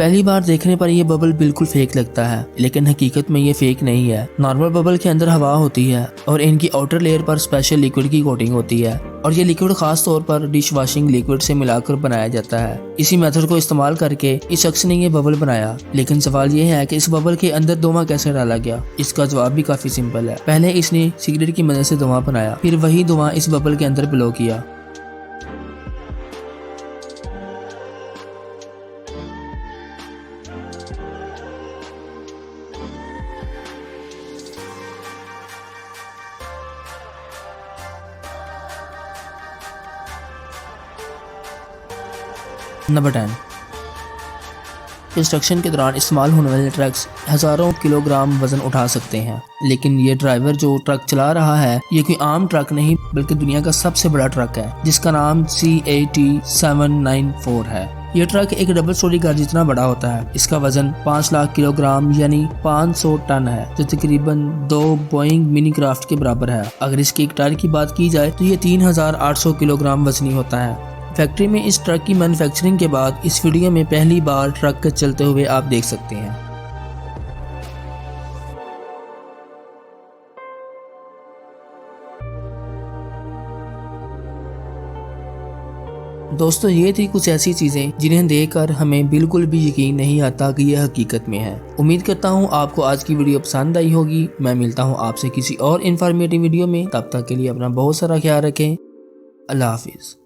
पहली बार देखने पर ये बबल बिल्कुल फेक लगता है, लेकिन हकीकत में ये फेक नहीं है। नॉर्मल बबल के अंदर हवा होती है और इनकी आउटर लेयर पर स्पेशल लिक्विड की कोटिंग होती है और ये लिक्विड खास तौर पर डिश वॉशिंग लिक्विड से मिलाकर बनाया जाता है। इसी मेथड को इस्तेमाल करके इस शख्स ने ये बबल बनाया। लेकिन सवाल ये है कि इस बबल के अंदर धुआं कैसे डाला गया। इसका जवाब भी काफी सिंपल है। पहले इसने सिगरेट की मदद से धुआं बनाया, फिर वही धुआं इस बबल के अंदर ब्लो किया। नंबर 10, कंस्ट्रक्शन के दौरान इस्तेमाल होने वाले ट्रक्स हजारों किलोग्राम वजन उठा सकते हैं, लेकिन ये ड्राइवर जो ट्रक चला रहा है ये कोई आम ट्रक नहीं बल्कि दुनिया का सबसे बड़ा ट्रक है, जिसका नाम CAT 794 है। ये ट्रक एक डबल स्टोरी कार जितना बड़ा होता है। इसका वजन 5 लाख किलोग्राम यानी 500 टन है, जो तकरीबन 2 बोइंग मिनी क्राफ्ट के बराबर है। अगर इसके एक टायर की बात की जाए तो ये 3800 किलोग्राम वजनी होता है। फैक्ट्री में इस ट्रक की मैन्युफैक्चरिंग के बाद इस वीडियो में पहली बार ट्रक चलते हुए आप देख सकते हैं। दोस्तों, ये थी कुछ ऐसी चीजें जिन्हें देखकर हमें बिल्कुल भी यकीन नहीं आता कि यह हकीकत में है। उम्मीद करता हूँ आपको आज की वीडियो पसंद आई होगी। मैं मिलता हूँ आपसे किसी और इन्फॉर्मेटिव वीडियो में। तब तक के लिए अपना बहुत सारा ख्याल रखें। अल्लाह हाफिज।